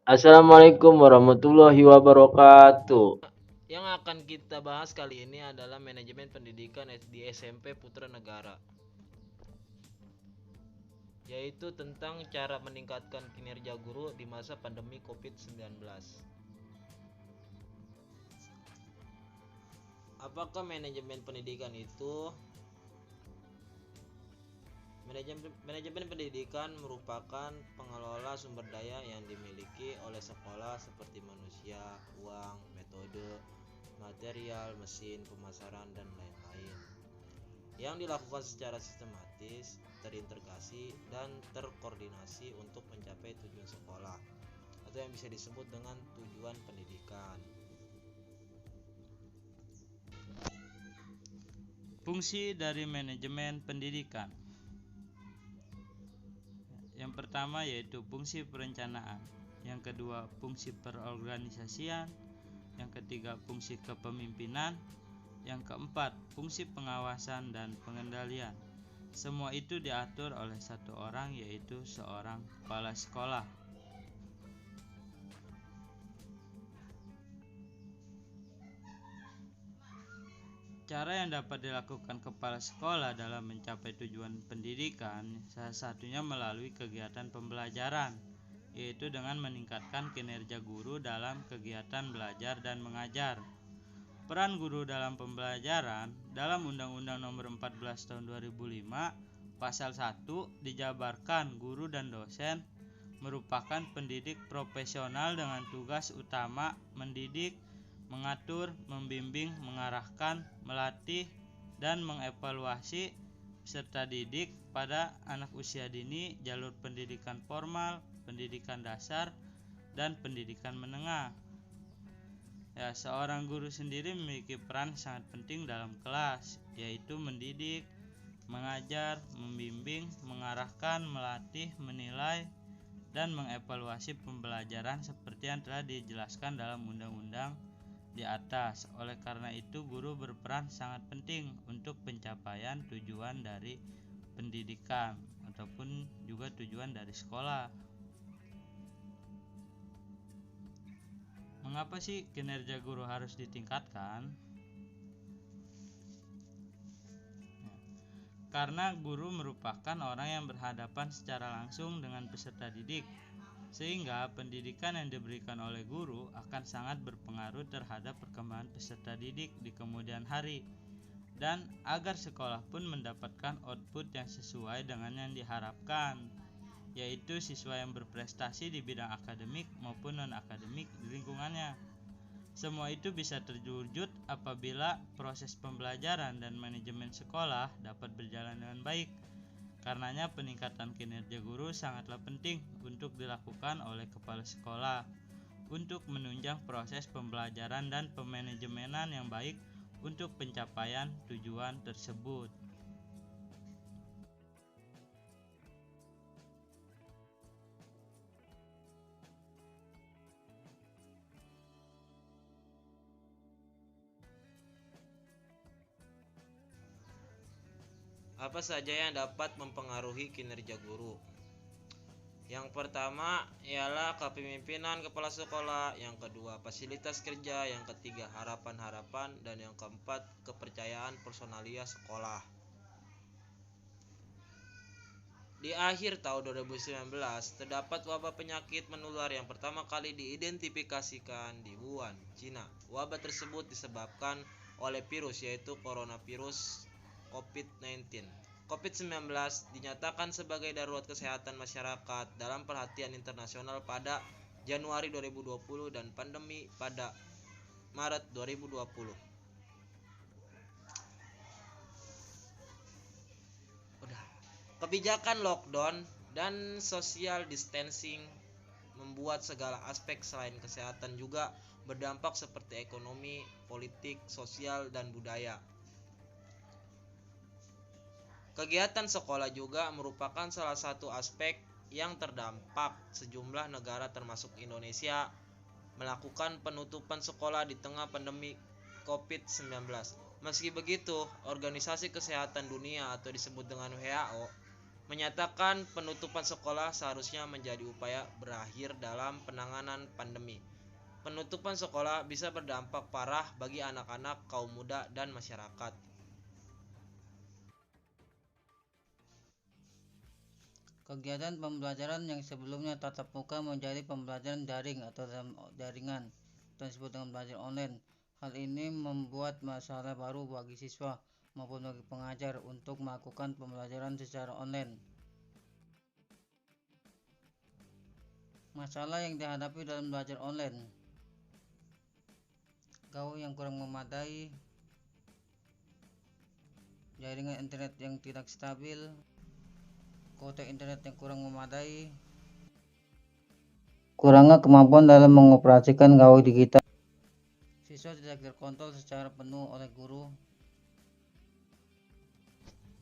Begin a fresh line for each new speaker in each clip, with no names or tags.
Assalamualaikum warahmatullahi wabarakatuh.
Yang akan kita bahas kali ini adalah manajemen pendidikan di SMP Putra Negara, yaitu tentang cara meningkatkan kinerja guru di masa pandemi COVID-19. Apakah manajemen pendidikan itu? Manajemen pendidikan merupakan pengelola sumber daya yang dimiliki oleh sekolah seperti manusia, uang, metode, material, mesin, pemasaran, dan lain-lain, yang dilakukan secara sistematis, terintegrasi, dan terkoordinasi untuk mencapai tujuan sekolah atau yang bisa disebut dengan tujuan pendidikan.
Fungsi dari manajemen pendidikan. Yang pertama yaitu fungsi perencanaan, yang kedua fungsi perorganisasian, yang ketiga fungsi kepemimpinan, yang keempat fungsi pengawasan dan pengendalian. Semua itu diatur oleh satu orang, yaitu seorang kepala sekolah. Cara yang dapat dilakukan kepala sekolah dalam mencapai tujuan pendidikan salah satunya melalui kegiatan pembelajaran, yaitu dengan meningkatkan kinerja guru dalam kegiatan belajar dan mengajar. Peran guru dalam pembelajaran dalam Undang-Undang Nomor 14 Tahun 2005 Pasal 1 dijabarkan guru dan dosen merupakan pendidik profesional dengan tugas utama mendidik, mengatur, membimbing, mengarahkan, melatih, dan mengevaluasi peserta didik pada anak usia dini, jalur pendidikan formal, pendidikan dasar, dan pendidikan menengah. Seorang guru sendiri memiliki peran sangat penting dalam kelas, yaitu mendidik, mengajar, membimbing, mengarahkan, melatih, menilai, dan mengevaluasi pembelajaran seperti yang telah dijelaskan dalam undang-undang di atas. Oleh karena itu, guru berperan sangat penting untuk pencapaian tujuan dari pendidikan ataupun juga tujuan dari sekolah. Mengapa sih kinerja guru harus ditingkatkan? Karena guru merupakan orang yang berhadapan secara langsung dengan peserta didik, sehingga pendidikan yang diberikan oleh guru akan sangat berpengaruh terhadap perkembangan peserta didik di kemudian hari, dan agar sekolah pun mendapatkan output yang sesuai dengan yang diharapkan, yaitu siswa yang berprestasi di bidang akademik maupun non-akademik di lingkungannya. Semua itu bisa terwujud apabila proses pembelajaran dan manajemen sekolah dapat berjalan dengan baik. Karenanya peningkatan kinerja guru sangatlah penting untuk dilakukan oleh kepala sekolah untuk menunjang proses pembelajaran dan pemanajemenan yang baik untuk pencapaian tujuan tersebut.
Apa saja yang dapat mempengaruhi kinerja guru? Yang pertama ialah kepemimpinan kepala sekolah, yang kedua fasilitas kerja, yang ketiga harapan-harapan, dan yang keempat kepercayaan personalia sekolah. Di akhir tahun 2019, terdapat wabah penyakit menular yang pertama kali diidentifikasikan di Wuhan, Cina. Wabah tersebut disebabkan oleh virus, yaitu coronavirus COVID-19. COVID-19 dinyatakan sebagai darurat kesehatan masyarakat dalam perhatian internasional pada Januari 2020 dan pandemi pada Maret 2020. Kebijakan lockdown dan social distancing membuat segala aspek selain kesehatan juga berdampak seperti ekonomi, politik, sosial, dan budaya. Kegiatan sekolah juga merupakan salah satu aspek yang terdampak. Sejumlah negara termasuk Indonesia melakukan penutupan sekolah di tengah pandemi COVID-19. Meski begitu, Organisasi Kesehatan Dunia atau disebut dengan WHO menyatakan penutupan sekolah seharusnya menjadi upaya berakhir dalam penanganan pandemi. Penutupan sekolah bisa berdampak parah bagi anak-anak, kaum muda, dan masyarakat.
Kegiatan pembelajaran yang sebelumnya tatap muka menjadi pembelajaran daring atau dalam jaringan atau disebut dengan belajar online. Hal ini membuat masalah baru bagi siswa maupun bagi pengajar untuk melakukan pembelajaran secara online. Masalah yang dihadapi dalam belajar online: gawe yang kurang memadai, jaringan internet yang tidak stabil, kuota internet yang kurang memadai, kurangnya kemampuan dalam mengoperasikan gawe digital, siswa tidak terkontrol secara penuh oleh guru,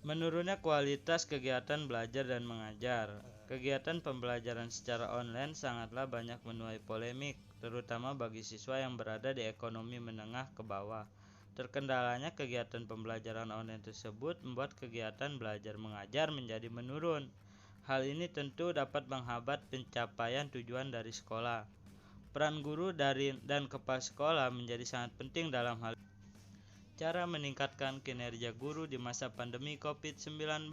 menurunnya kualitas kegiatan belajar dan mengajar. Kegiatan pembelajaran secara online sangatlah banyak menuai polemik, terutama bagi siswa yang berada di ekonomi menengah ke bawah. Terkendalanya kegiatan pembelajaran online tersebut membuat kegiatan belajar mengajar menjadi menurun. Hal ini tentu dapat menghambat pencapaian tujuan dari sekolah. Peran guru dan kepala sekolah menjadi sangat penting dalam hal ini. Cara meningkatkan kinerja guru di masa pandemi COVID-19.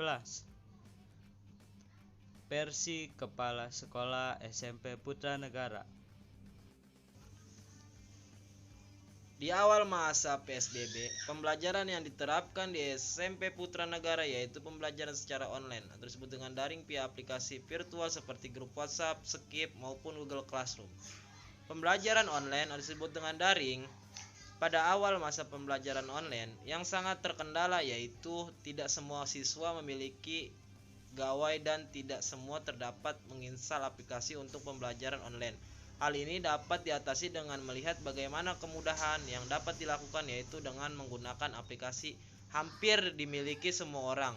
Versi Kepala Sekolah SMP Putra Negara.
Di awal masa PSBB, pembelajaran yang diterapkan di SMP Putra Negara yaitu pembelajaran secara online atau disebut dengan daring via aplikasi virtual seperti grup WhatsApp, Skype, maupun Google Classroom. Pembelajaran online atau disebut dengan daring pada awal masa pembelajaran online yang sangat terkendala yaitu tidak semua siswa memiliki gawai dan tidak semua terdapat menginstal aplikasi untuk pembelajaran online. Hal ini dapat diatasi dengan melihat bagaimana kemudahan yang dapat dilakukan yaitu dengan menggunakan aplikasi hampir dimiliki semua orang.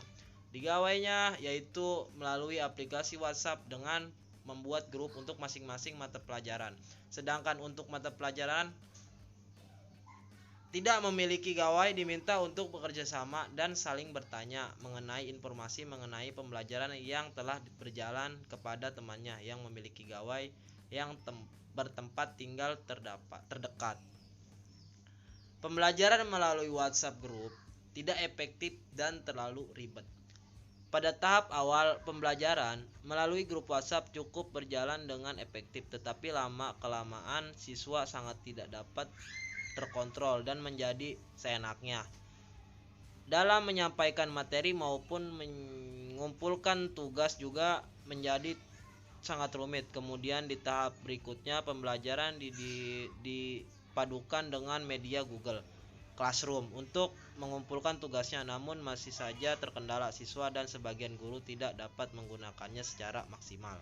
Digawainya yaitu melalui aplikasi WhatsApp dengan membuat grup untuk masing-masing mata pelajaran. Sedangkan untuk mata pelajaran tidak memiliki gawai diminta untuk bekerja sama dan saling bertanya mengenai informasi mengenai pembelajaran yang telah berjalan kepada temannya yang memiliki gawai yang bertempat tinggal terdekat. Pembelajaran melalui WhatsApp Group tidak efektif dan terlalu ribet. Pada tahap awal pembelajaran, melalui grup WhatsApp cukup berjalan dengan efektif, tetapi lama-kelamaan siswa sangat tidak dapat terkontrol dan menjadi seenaknya dalam menyampaikan materi maupun mengumpulkan tugas juga menjadi sangat rumit. Kemudian di tahap berikutnya pembelajaran dipadukan dengan media Google Classroom untuk mengumpulkan tugasnya, namun masih saja terkendala siswa dan sebagian guru tidak dapat menggunakannya secara maksimal.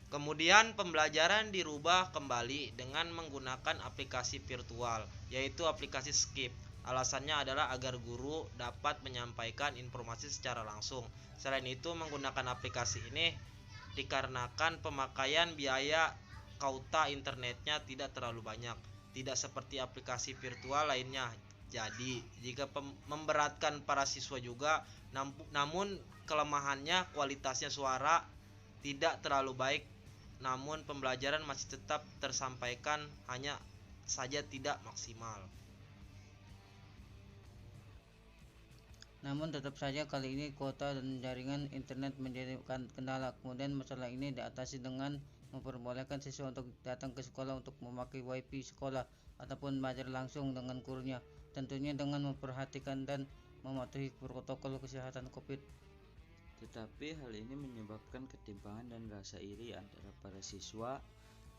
Kemudian pembelajaran dirubah kembali dengan menggunakan aplikasi virtual, yaitu aplikasi Skype. Alasannya adalah agar guru dapat menyampaikan informasi secara langsung. Selain itu, menggunakan aplikasi ini dikarenakan pemakaian biaya kuota internetnya tidak terlalu banyak, tidak seperti aplikasi virtual lainnya. Jadi, jika memberatkan para siswa juga, namun kelemahannya kualitasnya suara tidak terlalu baik. Namun pembelajaran masih tetap tersampaikan, hanya saja tidak maksimal.
Namun tetap saja kali ini kuota dan jaringan internet menjadi kendala. Kemudian masalah ini diatasi dengan memperbolehkan siswa untuk datang ke sekolah untuk memakai wifi sekolah ataupun belajar langsung dengan gurunya, tentunya dengan memperhatikan dan mematuhi protokol kesehatan COVID.
Tetapi hal ini menyebabkan ketimpangan dan rasa iri antara para siswa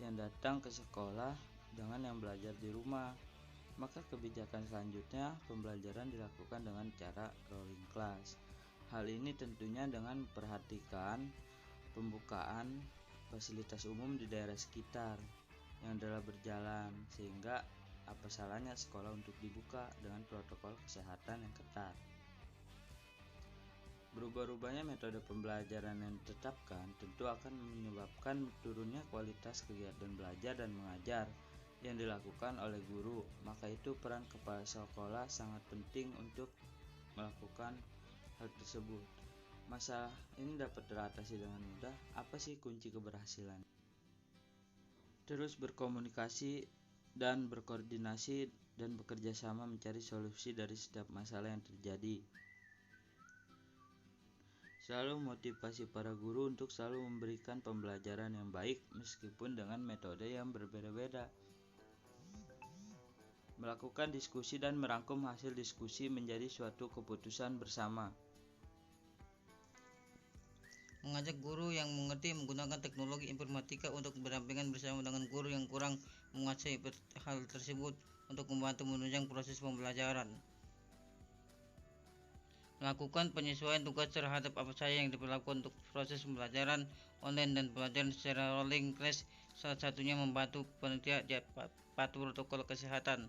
yang datang ke sekolah dengan yang belajar di rumah. Maka kebijakan selanjutnya pembelajaran dilakukan dengan cara rolling class. Hal ini tentunya dengan memperhatikan pembukaan fasilitas umum di daerah sekitar yang telah berjalan, sehingga apa salahnya sekolah untuk dibuka dengan protokol kesehatan yang ketat. Berubah-ubahnya metode pembelajaran yang ditetapkan tentu akan menyebabkan turunnya kualitas kegiatan belajar dan mengajar yang dilakukan oleh guru. Maka itu peran kepala sekolah sangat penting untuk melakukan hal tersebut. Masalah ini dapat teratasi dengan mudah. Apa sih kunci keberhasilan? Terus berkomunikasi dan berkoordinasi dan bekerja sama mencari solusi dari setiap masalah yang terjadi. Selalu motivasi para guru untuk selalu memberikan pembelajaran yang baik meskipun dengan metode yang berbeda-beda. Melakukan diskusi dan merangkum hasil diskusi menjadi suatu keputusan bersama.
Mengajak guru yang mengerti menggunakan teknologi informatika untuk berdampingan bersama dengan guru yang kurang menguasai hal tersebut untuk membantu menunjang proses pembelajaran. Melakukan penyesuaian tugas terhadap apa saja yang diperlakukan untuk proses pembelajaran online dan pelajaran secara rolling class, salah satunya membantu panitia patuh protokol kesehatan.